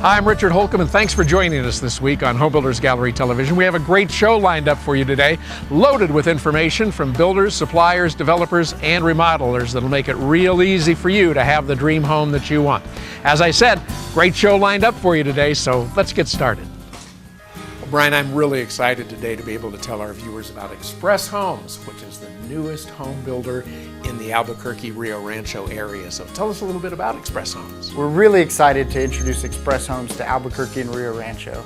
I'm Richard Holcomb, and thanks for joining us this week on Home Builders Gallery Television. We have a great show lined up for you today, loaded with information from builders, suppliers, developers, and remodelers that'll make it real easy for you to have the dream home that you want. As I said, great show lined up for you today, so let's get started. Well, Brian, I'm really excited today to be able to tell our viewers about Express Homes, which is the newest home builder in the Albuquerque, Rio Rancho area. So tell us a little bit about Express Homes. We're really excited to introduce Express Homes to Albuquerque and Rio Rancho.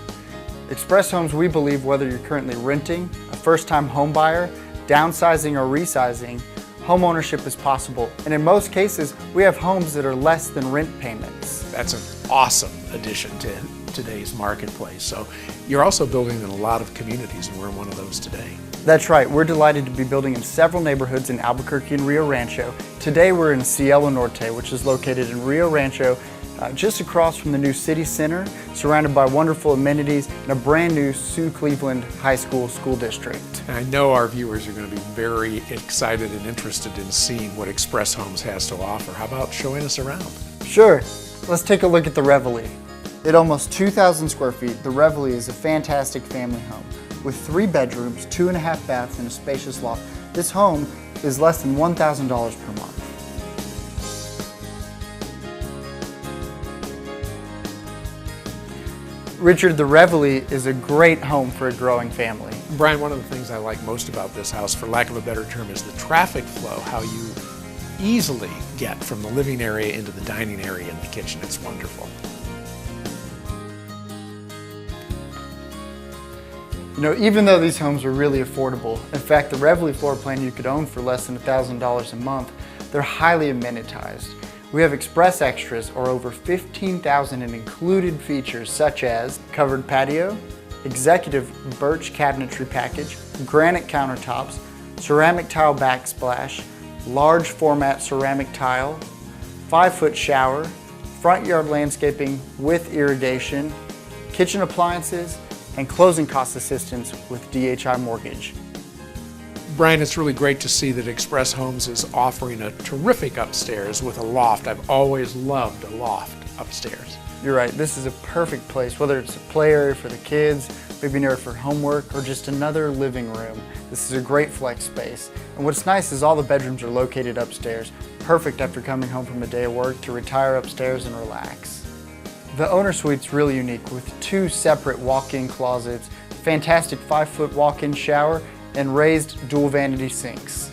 Express Homes, we believe, whether you're currently renting, a first-time home buyer, downsizing or resizing, home ownership is possible. And in most cases, we have homes that are less than rent payments. That's an awesome addition to today's marketplace. So you're also building in a lot of communities, and we're in one of those today. That's right. We're delighted to be building in several neighborhoods in Albuquerque and Rio Rancho. Today we're in Cielo Norte, which is located in Rio Rancho, just across from the new city center, surrounded by wonderful amenities and a brand new Sue Cleveland High School district. And I know our viewers are going to be very excited and interested in seeing what Express Homes has to offer. How about showing us around? Sure. Let's take a look at the Reveille. At almost 2,000 square feet, the Reveille is a fantastic family home. With 3 bedrooms, 2.5 baths, and a spacious loft, this home is less than $1,000 per month. Richard, the Reveille is a great home for a growing family. Brian, one of the things I like most about this house, for lack of a better term, is the traffic flow, how you easily get from the living area into the dining area and the kitchen. It's wonderful. You know, even though these homes are really affordable, in fact, the Reveille floor plan you could own for less than $1,000 a month, they're highly amenitized. We have express extras, or over 15,000 in included features such as covered patio, executive birch cabinetry package, granite countertops, ceramic tile backsplash, large format ceramic tile, 5-foot shower, front yard landscaping with irrigation, kitchen appliances, and closing cost assistance with DHI Mortgage. Brian, it's really great to see that Express Homes is offering a terrific upstairs with a loft. I've always loved a loft upstairs. You're right, this is a perfect place, whether it's a play area for the kids, maybe an area for homework, or just another living room. This is a great flex space. And what's nice is all the bedrooms are located upstairs, perfect after coming home from a day of work to retire upstairs and relax. The owner suite's really unique with 2 separate walk-in closets, fantastic 5-foot walk-in shower, and raised dual vanity sinks.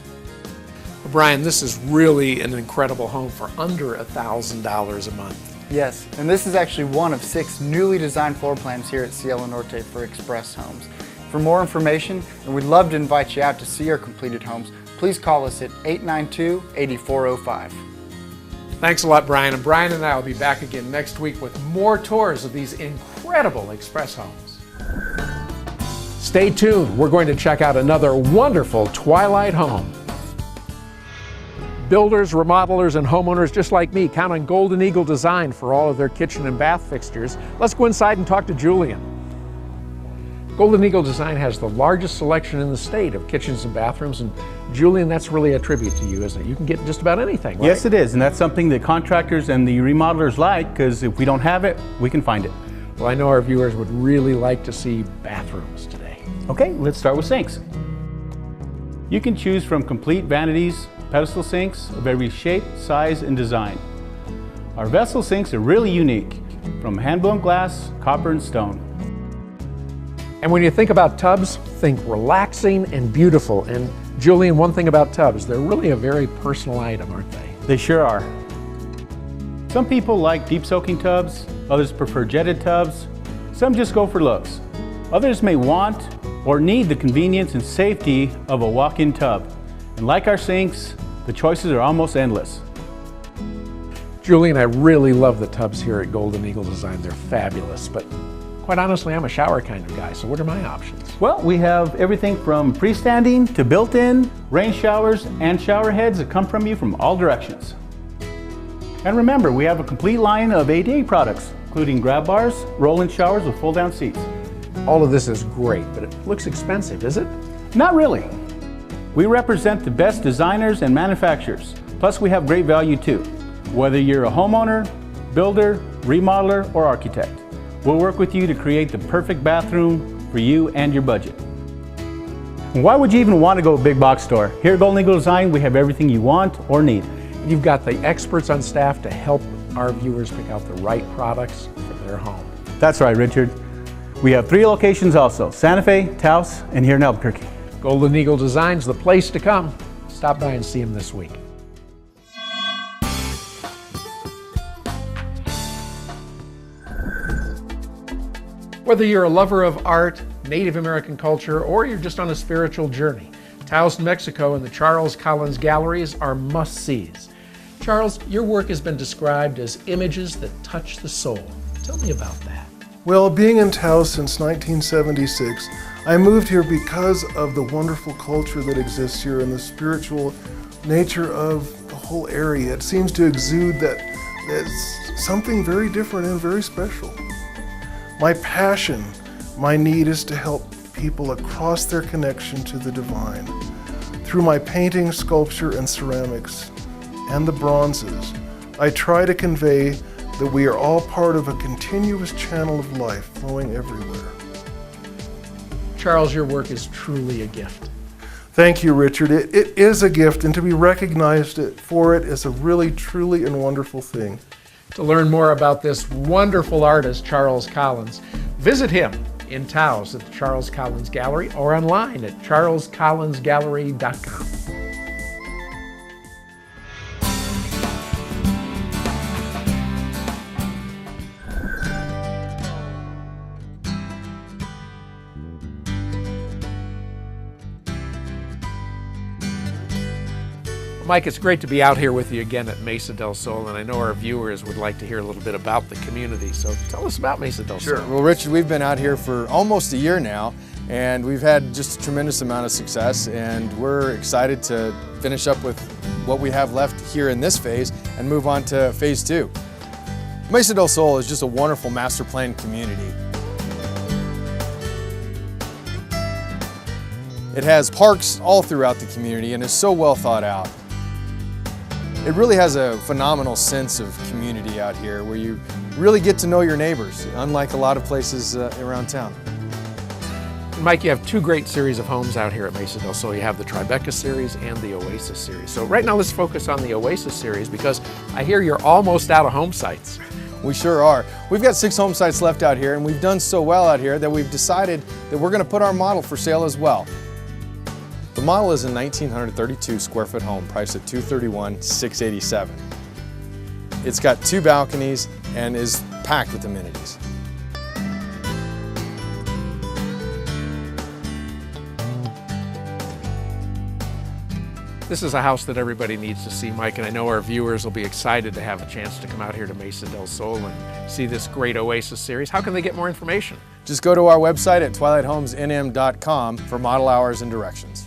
Well, Brian, this is really an incredible home for under $1,000 a month. Yes, and this is actually one of 6 newly designed floor plans here at Cielo Norte for Express Homes. For more information, and we'd love to invite you out to see our completed homes, please call us at 892-8405. Thanks a lot, Brian. And Brian and I will be back again next week with more tours of these incredible Express Homes. Stay tuned. We're going to check out another wonderful Twilight home. Builders, remodelers, and homeowners just like me count on Golden Eagle Design for all of their kitchen and bath fixtures. Let's go inside and talk to Julian. Golden Eagle Design has the largest selection in the state of kitchens and bathrooms, and Julian, that's really a tribute to you, isn't it? You can get just about anything, right? Yes, it is, and that's something that contractors and the remodelers like, because if we don't have it, we can find it. Well, I know our viewers would really like to see bathrooms today. Okay, let's start with sinks. You can choose from complete vanities, pedestal sinks of every shape, size, and design. Our vessel sinks are really unique, from hand-blown glass, copper, and stone. And when you think about tubs, think relaxing and beautiful. And Julian, one thing about tubs, they're really a very personal item, aren't they? They sure are. Some people like deep soaking tubs, others prefer jetted tubs, some just go for looks. Others may want or need the convenience and safety of a walk-in tub. And like our sinks, the choices are almost endless. Julian, I really love the tubs here at Golden Eagle Design. They're fabulous, but quite honestly, I'm a shower kind of guy, so what are my options? Well, we have everything from freestanding to built-in, rain showers, and shower heads that come from you from all directions. And remember, we have a complete line of ADA products, including grab bars, roll-in showers with fold-down seats. All of this is great, but it looks expensive, is it? Not really. We represent the best designers and manufacturers, plus we have great value too, whether you're a homeowner, builder, remodeler, or architect. We'll work with you to create the perfect bathroom for you and your budget. And why would you even want to go to a big box store? Here at Golden Eagle Design, we have everything you want or need. You've got the experts on staff to help our viewers pick out the right products for their home. That's right, Richard. We have 3 locations also, Santa Fe, Taos, and here in Albuquerque. Golden Eagle Design's the place to come. Stop by and see them this week. Whether you're a lover of art, Native American culture, or you're just on a spiritual journey, Taos, New Mexico and the Charles Collins Galleries are must-sees. Charles, your work has been described as images that touch the soul. Tell me about that. Well, being in Taos since 1976, I moved here because of the wonderful culture that exists here and the spiritual nature of the whole area. It seems to exude that it's something very different and very special. My passion, my need is to help people across their connection to the divine. Through my painting, sculpture, and ceramics, and the bronzes, I try to convey that we are all part of a continuous channel of life flowing everywhere. Charles, your work is truly a gift. Thank you, Richard. It is a gift, and to be recognized for it is a really, truly, and wonderful thing. To learn more about this wonderful artist, Charles Collins, visit him in Taos at the Charles Collins Gallery or online at charlescollinsgallery.com. Mike, it's great to be out here with you again at Mesa Del Sol, and I know our viewers would like to hear a little bit about the community, so tell us about Mesa Del Sol. Sure. Well, Richard, we've been out here for almost a year now, and we've had just a tremendous amount of success, and we're excited to finish up with what we have left here in this phase and move on to phase 2. Mesa Del Sol is just a wonderful master plan community. It has parks all throughout the community and is so well thought out. It really has a phenomenal sense of community out here where you really get to know your neighbors, unlike a lot of places around town. Mike, you have 2 great series of homes out here at Mesa Del Sol. You have the Tribeca series and the Oasis series. So right now let's focus on the Oasis series because I hear you're almost out of home sites. We sure are. We've got 6 home sites left out here, and we've done so well out here that we've decided that we're going to put our model for sale as well. The model is a 1,932 square foot home priced at $231,687. It's got 2 balconies and is packed with amenities. This is a house that everybody needs to see, Mike, and I know our viewers will be excited to have a chance to come out here to Mesa Del Sol and see this great Oasis series. How can they get more information? Just go to our website at twilighthomesnm.com for model hours and directions.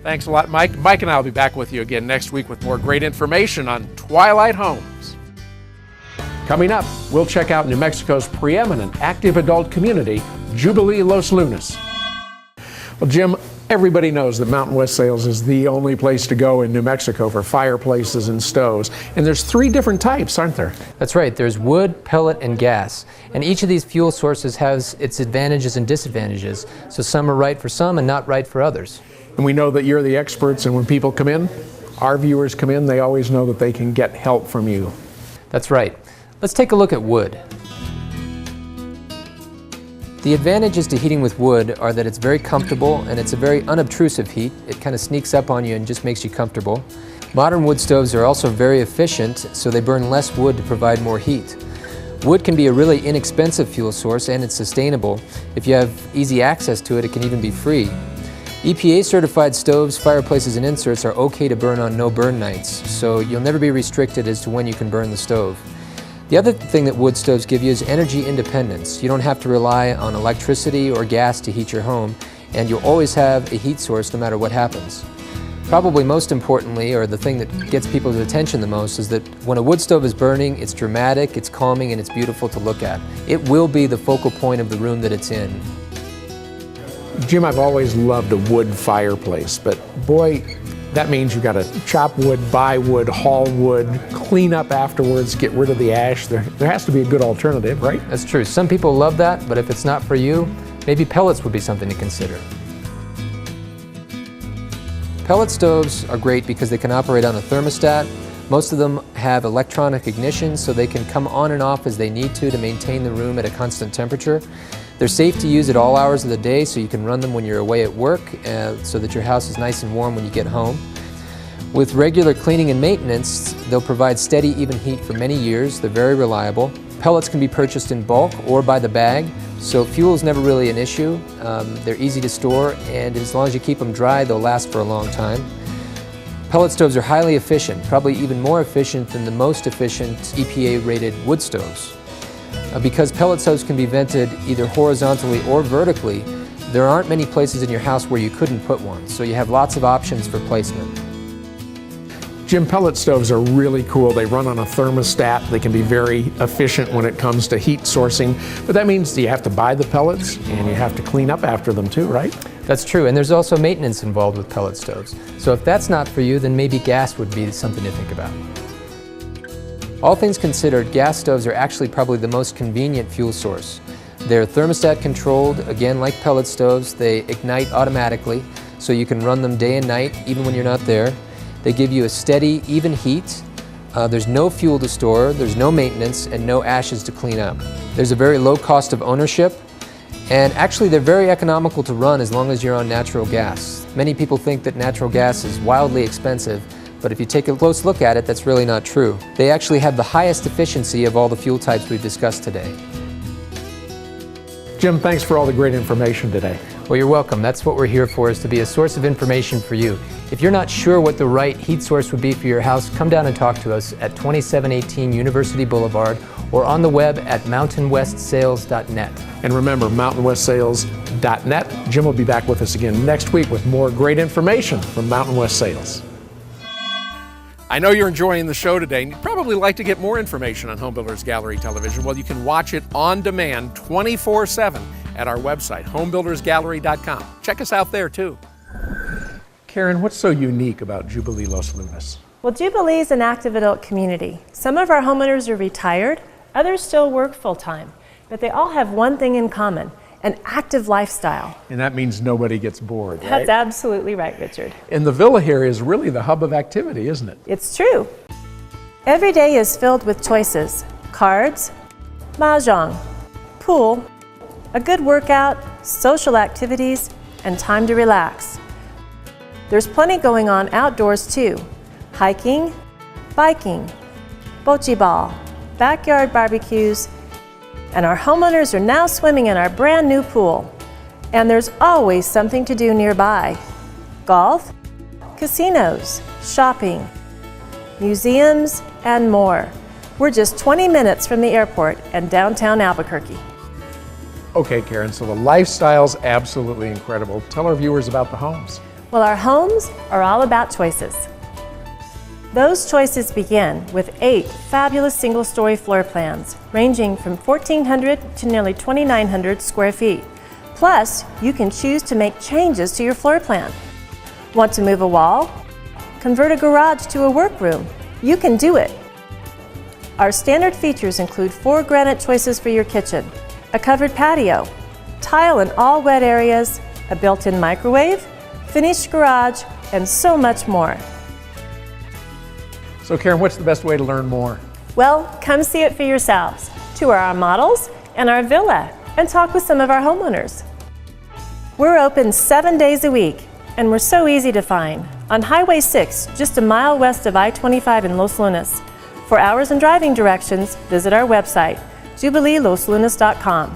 Thanks a lot, Mike. Mike and I will be back with you again next week with more great information on Twilight Homes. Coming up, we'll check out New Mexico's preeminent active adult community, Jubilee Los Lunas. Well, Jim, everybody knows that Mountain West Sales is the only place to go in New Mexico for fireplaces and stoves. And there's 3 different types, aren't there? That's right. There's wood, pellet, and gas. And each of these fuel sources has its advantages and disadvantages. So some are right for some and not right for others. And we know that you're the experts, and when people come in, our viewers come in, they always know that they can get help from you. That's right. Let's take a look at wood. The advantages to heating with wood are that it's very comfortable and it's a very unobtrusive heat. It kind of sneaks up on you and just makes you comfortable. Modern wood stoves are also very efficient, so they burn less wood to provide more heat. Wood can be a really inexpensive fuel source and it's sustainable. If you have easy access to it, it can even be free. EPA certified stoves, fireplaces, and inserts are okay to burn on no burn nights, so you'll never be restricted as to when you can burn the stove. The other thing that wood stoves give you is energy independence. You don't have to rely on electricity or gas to heat your home, and you'll always have a heat source no matter what happens. Probably most importantly, or the thing that gets people's attention the most, is that when a wood stove is burning, it's dramatic, it's calming, and it's beautiful to look at. It will be the focal point of the room that it's in. Jim, I've always loved a wood fireplace, but boy, That means you got to chop wood, buy wood, haul wood, clean up afterwards, get rid of the ash. There has to be a good alternative, right? That's true. Some people love that, but if it's not for you, maybe pellets would be something to consider. Pellet stoves are great because they can operate on a thermostat. Most of them have electronic ignition, so they can come on and off as they need to maintain the room at a constant temperature. They're safe to use at all hours of the day, so you can run them when you're away at work so that your house is nice and warm when you get home. With regular cleaning and maintenance, they'll provide steady, even heat for many years. They're very reliable. Pellets can be purchased in bulk or by the bag, so fuel is never really an issue. They're easy to store, and as long as you keep them dry, they'll last for a long time. Pellet stoves are highly efficient, probably even more efficient than the most efficient EPA-rated wood stoves. Because pellet stoves can be vented either horizontally or vertically, there aren't many places in your house where you couldn't put one, so you have lots of options for placement. Jim, pellet stoves are really cool. They run on a thermostat. They can be very efficient when it comes to heat sourcing, but that means you have to buy the pellets and you have to clean up after them too, right? That's true, and there's also maintenance involved with pellet stoves. So if that's not for you, then maybe gas would be something to think about. All things considered, gas stoves are actually probably the most convenient fuel source. They're thermostat controlled, again like pellet stoves. They ignite automatically, so you can run them day and night, even when you're not there. They give you a steady, even heat. There's no fuel to store, there's no maintenance, and no ashes to clean up. There's a very low cost of ownership, and actually they're very economical to run as long as you're on natural gas. Many people think that natural gas is wildly expensive, but if you take a close look at it, that's really not true. They actually have the highest efficiency of all the fuel types we've discussed today. Jim, thanks for all the great information today. Well, you're welcome. That's what we're here for, is to be a source of information for you. If you're not sure what the right heat source would be for your house, come down and talk to us at 2718 University Boulevard or on the web at mountainwestsales.net. And remember, mountainwestsales.net. Jim will be back with us again next week with more great information from Mountain West Sales. I know you're enjoying the show today, and you'd probably like to get more information on Home Builders Gallery Television. Well, you can watch it on demand 24/7 at our website, homebuildersgallery.com. Check us out there, too. Karen, what's so unique about Jubilee Los Lunas? Well, Jubilee is an active adult community. Some of our homeowners are retired, others still work full-time, but they all have one thing in common: an active lifestyle. And that means nobody gets bored, right? That's absolutely right, Richard. And the villa here is really the hub of activity, isn't it? It's true. Every day is filled with choices: cards, mahjong, pool, a good workout, social activities, and time to relax. There's plenty going on outdoors too: hiking, biking, bocce ball, backyard barbecues, and our homeowners are now swimming in our brand new pool. And there's always something to do nearby: golf, casinos, shopping, museums, and more. We're just 20 minutes from the airport and downtown Albuquerque. Okay, Karen, so the lifestyle's absolutely incredible. Tell our viewers about the homes. Well, our homes are all about choices. Those choices begin with 8 fabulous single-story floor plans, ranging from 1,400 to nearly 2,900 square feet. Plus, you can choose to make changes to your floor plan. Want to move a wall? Convert a garage to a workroom? You can do it. Our standard features include 4 granite choices for your kitchen, a covered patio, tile in all wet areas, a built-in microwave, finished garage, and so much more. So Karen, what's the best way to learn more? Well, come see it for yourselves. Tour our models and our villa, and talk with some of our homeowners. We're open 7 days a week, and we're so easy to find. On Highway 6, just a mile west of I-25 in Los Lunas. For hours and driving directions, visit our website, jubileeloslunas.com.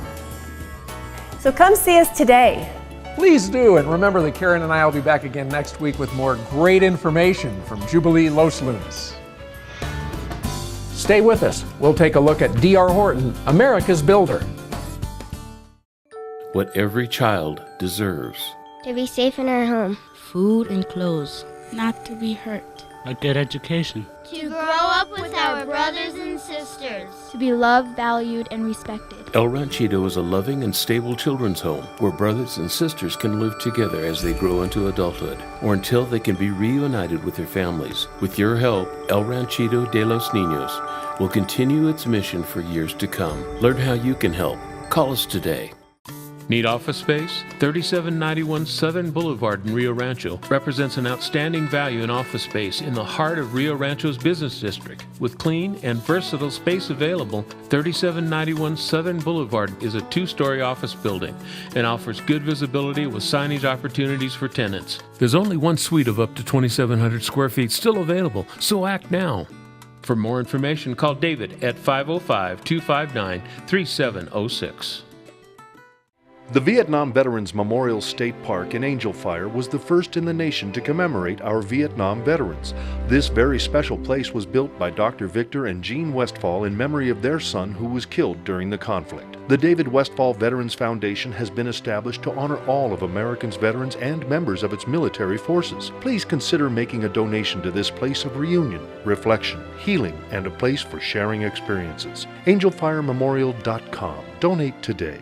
So come see us today. Please do, and remember that Karen and I will be back again next week with more great information from Jubilee Los Lunas. Stay with us. We'll take a look at D.R. Horton, America's builder. What every child deserves. To be safe in our home. Food and clothes. Not to be hurt. A good education. To grow up with our brothers and sisters. To be loved, valued, and respected. El Ranchito is a loving and stable children's home where brothers and sisters can live together as they grow into adulthood or until they can be reunited with their families. With your help, El Ranchito de los Niños will continue its mission for years to come. Learn how you can help. Call us today. Need office space? 3791 Southern Boulevard in Rio Rancho represents an outstanding value in office space in the heart of Rio Rancho's business district. With clean and versatile space available, 3791 Southern Boulevard is a 2-story office building and offers good visibility with signage opportunities for tenants. There's only one suite of up to 2,700 square feet still available, so act now. For more information, call David at 505-259-3706. The Vietnam Veterans Memorial State Park in Angel Fire was the first in the nation to commemorate our Vietnam veterans. This very special place was built by Dr. Victor and Jean Westphal in memory of their son who was killed during the conflict. The David Westphal Veterans Foundation has been established to honor all of America's veterans and members of its military forces. Please consider making a donation to this place of reunion, reflection, healing, and a place for sharing experiences. AngelFireMemorial.com. Donate today.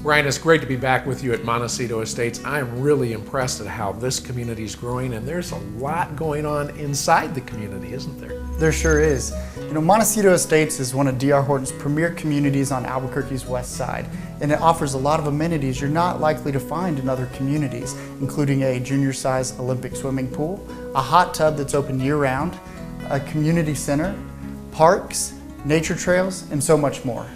Brian, it's great to be back with you at Montecito Estates. I'm really impressed at how this community is growing, and there's a lot going on inside the community, isn't there? There sure is. You know, Montecito Estates is one of D.R. Horton's premier communities on Albuquerque's west side, and it offers a lot of amenities you're not likely to find in other communities, including a junior-sized Olympic swimming pool, a hot tub that's open year-round, a community center, parks, nature trails, and so much more.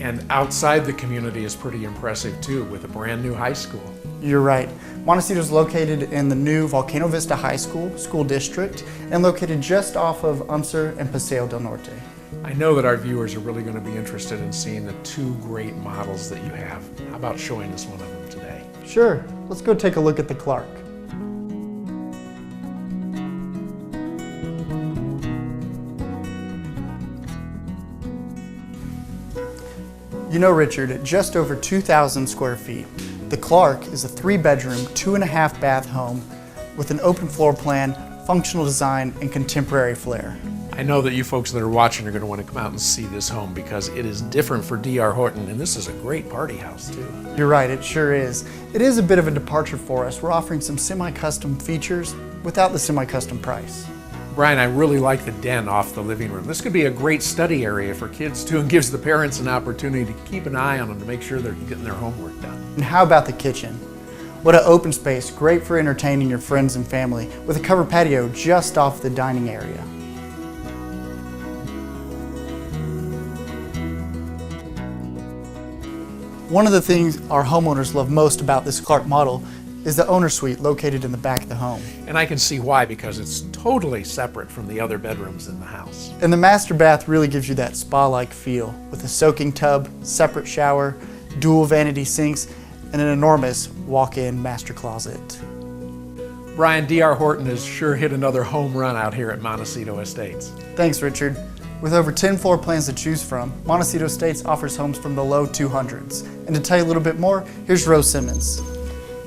And outside the community is pretty impressive too, with a brand new high school. You're right. Montecito is located in the new Volcano Vista High School district and located just off of Unser and Paseo del Norte. I know that our viewers are really going to be interested in seeing the 2 great models that you have. How about showing us one of them today? Sure. Let's go take a look at the Clark. You know, Richard, at just over 2,000 square feet, the Clark is a 3-bedroom, 2.5-bath home with an open floor plan, functional design, and contemporary flair. I know that you folks that are watching are going to want to come out and see this home because it is different for D.R. Horton, and this is a great party house too. You're right, it sure is. It is a bit of a departure for us. We're offering some semi-custom features without the semi-custom price. Brian, I really like the den off the living room. This could be a great study area for kids too, and gives the parents an opportunity to keep an eye on them to make sure they're getting their homework done. And how about the kitchen? What an open space, great for entertaining your friends and family, with a covered patio just off the dining area. One of the things our homeowners love most about this Clark model is the owner suite located in the back of the home. And I can see why, because it's totally separate from the other bedrooms in the house. And the master bath really gives you that spa-like feel with a soaking tub, separate shower, dual vanity sinks, and an enormous walk-in master closet. Brian, D.R. Horton has sure hit another home run out here at Montecito Estates. Thanks, Richard. With over 10 floor plans to choose from, Montecito Estates offers homes from the low 200s. And to tell you a little bit more, here's Rose Simmons.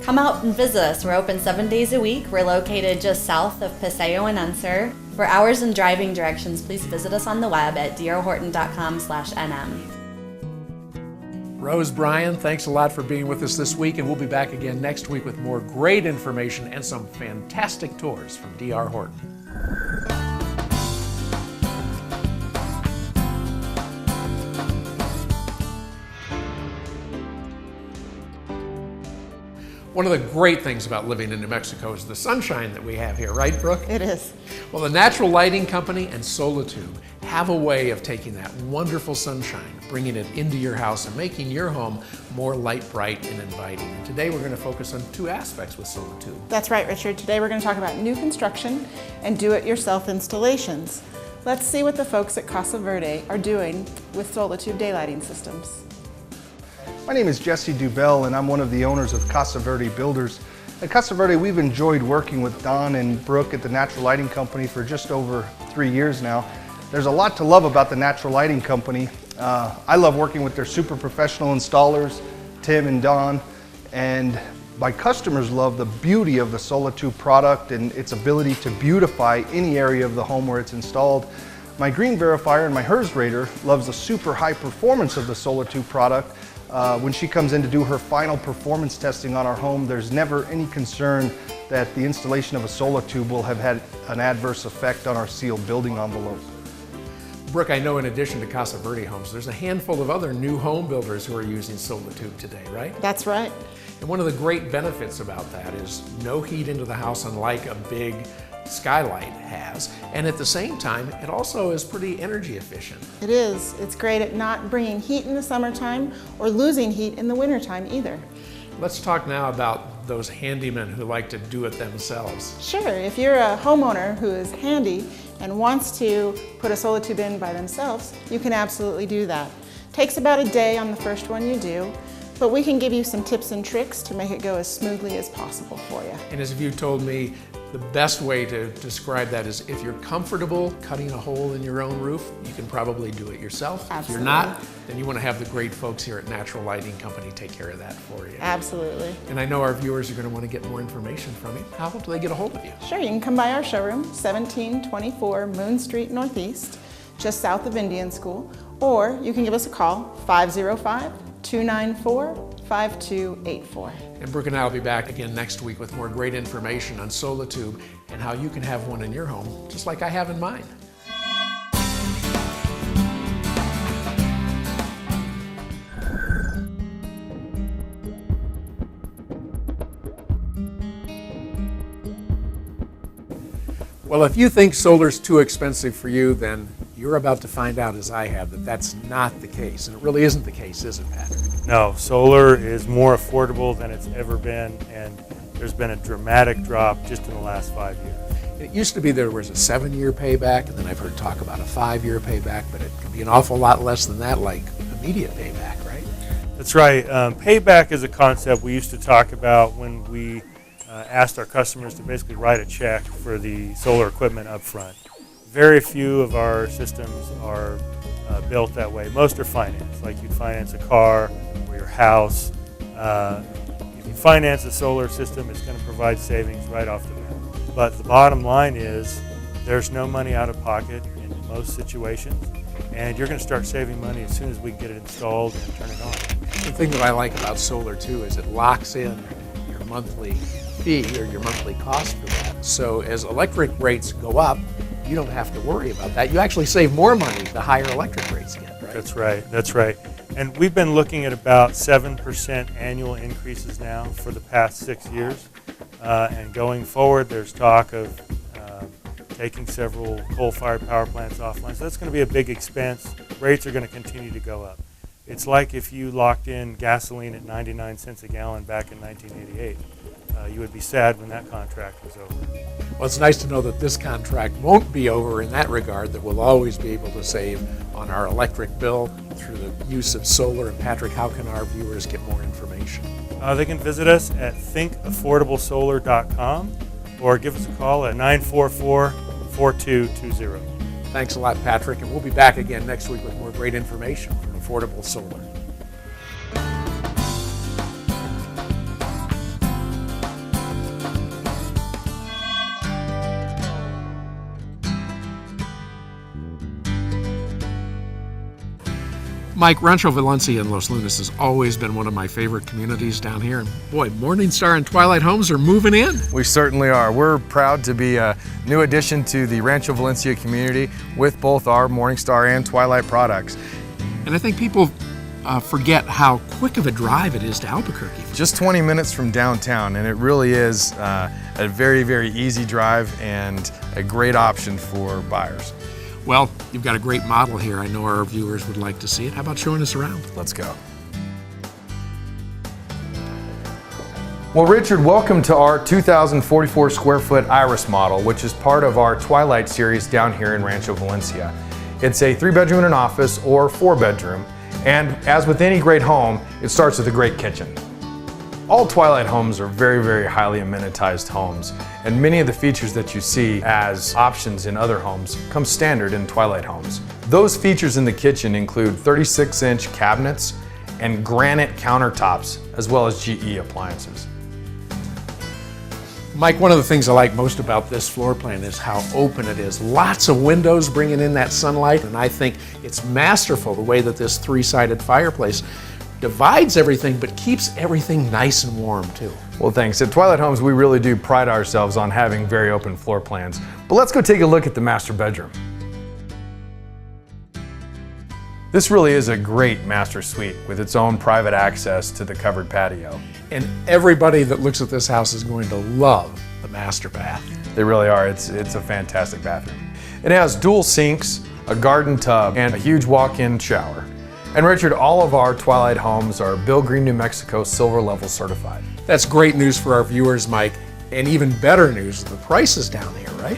Come out and visit us. We're open 7 days a week. We're located just south of Paseo and Unser. For hours and driving directions, please visit us on the web at drhorton.com/nm. Rose, Brian, thanks a lot for being with us this week, and we'll be back again next week with more great information and some fantastic tours from D.R. Horton. One of the great things about living in New Mexico is the sunshine that we have here, right, Brooke? It is. Well, the Natural Lighting Company and Solitude have a way of taking that wonderful sunshine, bringing it into your house and making your home more light, bright, and inviting. And today we're going to focus on 2 aspects with Solitude. That's right, Richard. Today we're going to talk about new construction and do-it-yourself installations. Let's see what the folks at Casa Verde are doing with Solitude daylighting systems. My name is Jesse Dubell, and I'm one of the owners of Casa Verde Builders. At Casa Verde, we've enjoyed working with Don and Brooke at the Natural Lighting Company for just over 3 years now. There's a lot to love about the Natural Lighting Company. I love working with their super professional installers, Tim and Don, and my customers love the beauty of the Solatube product and its ability to beautify any area of the home where it's installed. My Green Verifier and my HERS Rater loves the super high performance of the Solatube product. When she comes in to do her final performance testing on our home, there's never any concern that the installation of a Solatube will have had an adverse effect on our sealed building envelope. Brooke, I know in addition to Casa Verde Homes, there's a handful of other new home builders who are using Solatube today, right? That's right. And one of the great benefits about that is no heat into the house, unlike a big skylight has. And at the same time, it also is pretty energy efficient. It is. It's great at not bringing heat in the summertime or losing heat in the wintertime either. Let's talk now about those handymen who like to do it themselves. Sure, if you're a homeowner who is handy and wants to put a Solatube in by themselves, you can absolutely do that. Takes about a day on the first one you do, but we can give you some tips and tricks to make it go as smoothly as possible for you. And as you told me, the best way to describe that is if you're comfortable cutting a hole in your own roof, you can probably do it yourself. Absolutely. If you're not, then you want to have the great folks here at Natural Lighting Company take care of that for you. Absolutely. And I know our viewers are going to want to get more information from you. How do they get a hold of you? Sure, you can come by our showroom, 1724 Moon Street Northeast, just south of Indian School, or you can give us a call, 505-294-5284. And Brooke and I will be back again next week with more great information on Solatube and how you can have one in your home, just like I have in mine. Well, if you think solar's too expensive for you, then you're about to find out, as I have, that that's not the case. And it really isn't the case, is it, Patrick? No, solar is more affordable than it's ever been, and there's been a dramatic drop just in the last 5 years. It used to be there was a 7-year payback, and then I've heard talk about a 5-year payback, but it can be an awful lot less than that, like immediate payback, right? That's right. Payback is a concept we used to talk about when we asked our customers to basically write a check for the solar equipment up front. Very few of our systems are built that way. Most are financed, like you'd finance a car or your house. If you finance a solar system, it's going to provide savings right off the bat. But the bottom line is there's no money out of pocket in most situations, and you're going to start saving money as soon as we get it installed and turn it on. The thing that I like about solar, too, is it locks in your monthly fee or your monthly cost for that. So as electric rates go up, you don't have to worry about that. You actually save more money the higher electric rates get, right? That's right, that's right. And we've been looking at about 7% annual increases now for the past 6 years. And going forward, there's talk of taking several coal-fired power plants offline. So that's going to be a big expense. Rates are going to continue to go up. It's like if you locked in gasoline at 99 cents a gallon back in 1988. You would be sad when that contract was over. Well, it's nice to know that this contract won't be over in that regard, that we'll always be able to save on our electric bill through the use of solar. And Patrick, how can our viewers get more information? They can visit us at thinkaffordablesolar.com or give us a call at 944-4220. Thanks a lot, Patrick, and we'll be back again next week with more great information from Affordable Solar. Mike, Rancho Valencia in Los Lunas has always been one of my favorite communities down here. And boy, Morningstar and Twilight Homes are moving in. We certainly are. We're proud to be a new addition to the Rancho Valencia community with both our Morningstar and Twilight products. And I think people forget how quick of a drive it is to Albuquerque. Just 20 minutes from downtown, and it really is a very, very easy drive and a great option for buyers. Well, you've got a great model here. I know our viewers would like to see it. How about showing us around? Let's go. Well, Richard, welcome to our 2,044 square foot Iris model, which is part of our Twilight series down here in Rancho Valencia. It's a 3-bedroom and an office or 4-bedroom. And as with any great home, it starts with a great kitchen. All Twilight homes are very, very highly amenitized homes, and many of the features that you see as options in other homes come standard in Twilight homes. Those features in the kitchen include 36-inch cabinets and granite countertops, as well as GE appliances. Mike, one of the things I like most about this floor plan is how open it is. Lots of windows bringing in that sunlight, and I think it's masterful the way that this three-sided fireplace divides everything but keeps everything nice and warm too. Well, thanks. At Twilight Homes, we really do pride ourselves on having very open floor plans. But let's go take a look at the master bedroom. This really is a great master suite with its own private access to the covered patio. And everybody that looks at this house is going to love the master bath. They really are. It's a fantastic bathroom. It has dual sinks, a garden tub, and a huge walk-in shower. And Richard, all of our Twilight homes are Bill Green, New Mexico Silver Level certified. That's great news for our viewers, Mike. And even better news, the price is down here, right?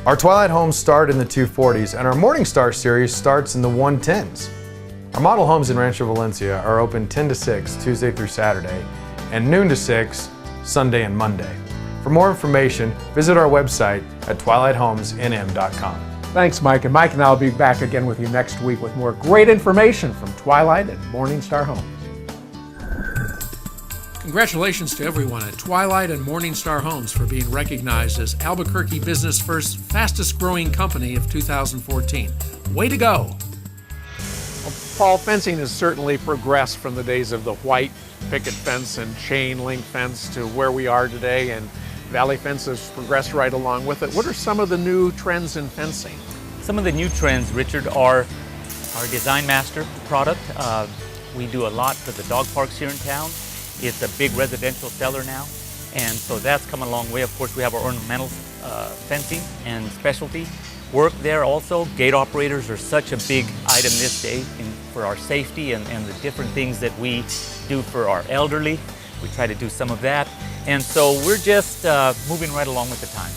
Our Twilight homes start in the 240s, and our Morningstar series starts in the 110s. Our model homes in Rancho Valencia are open 10 to 6 Tuesday through Saturday, and noon to 6 Sunday and Monday. For more information, visit our website at twilighthomesnm.com. Thanks, Mike. And Mike and I will be back again with you next week with more great information from Twilight and Morningstar Homes. Congratulations to everyone at Twilight and Morningstar Homes for being recognized as Albuquerque Business First's fastest growing company of 2014. Way to go! Well, Paul, fencing has certainly progressed from the days of the white picket fence and chain link fence to where we are today, and Valley Fence has progressed right along with it. What are some of the new trends in fencing? Some of the new trends, Richard, are our Design Master product. We do a lot for the dog parks here in town. It's a big residential seller now, and so that's come a long way. Of course, we have our ornamental fencing and specialty work there also. Gate operators are such a big item this day for our safety and the different things that we do for our elderly. We try to do some of that, and so we're just moving right along with the time.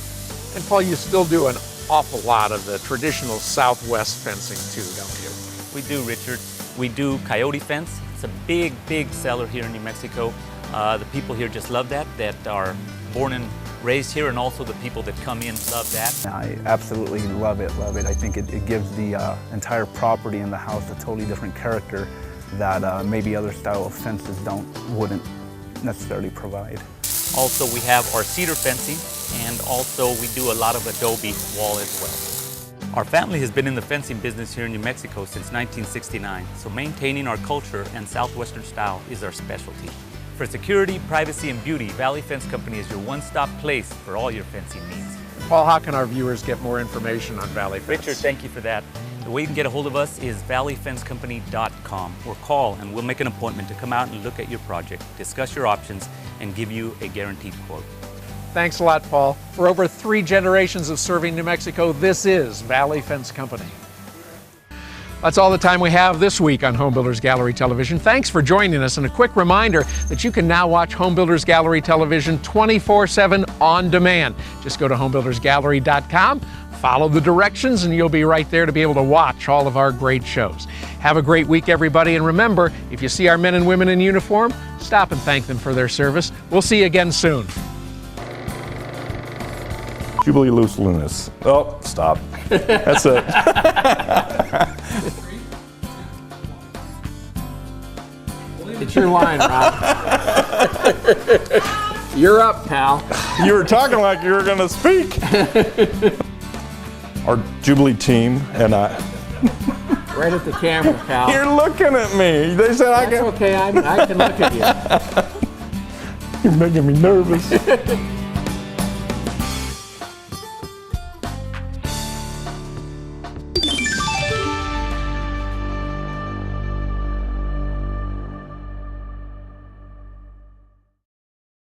And Paul, you still do an awful lot of the traditional Southwest fencing too, don't you? We do, Richard. We do coyote fence. It's a big, big seller here in New Mexico. The people here just love that are born and raised here, and also the people that come in love that. I absolutely love it, I think it gives the entire property in the house a totally different character that maybe other style of fences wouldn't necessarily provide. Also, we have our cedar fencing, and also we do a lot of adobe wall as well. Our family has been in the fencing business here in New Mexico since 1969, so maintaining our culture and Southwestern style is our specialty. For security, privacy, and beauty, Valley Fence Company is your one-stop place for all your fencing needs. Paul, how can our viewers get more information on Valley Fence? Richard, thank you for that. The way you can get a hold of us is valleyfencecompany.com, or call and we'll make an appointment to come out and look at your project, discuss your options, and give you a guaranteed quote. Thanks a lot, Paul. For over 3 generations of serving New Mexico, this is Valley Fence Company. That's all the time we have this week on Home Builders Gallery Television. Thanks for joining us, and a quick reminder that you can now watch Home Builders Gallery Television 24/7 on demand. Just go to homebuildersgallery.com, follow the directions, and you'll be right there to be able to watch all of our great shows. Have a great week, everybody, and remember, if you see our men and women in uniform, stop and thank them for their service. We'll see you again soon. Jubilee Loose Lunas. Oh, stop. That's it. It's your line, Rob. You're up, pal. You were talking like you were going to speak. Our Jubilee team and I. Right at the camera, pal. You're looking at me. They said I can. That's okay. I can look at you. You're making me nervous.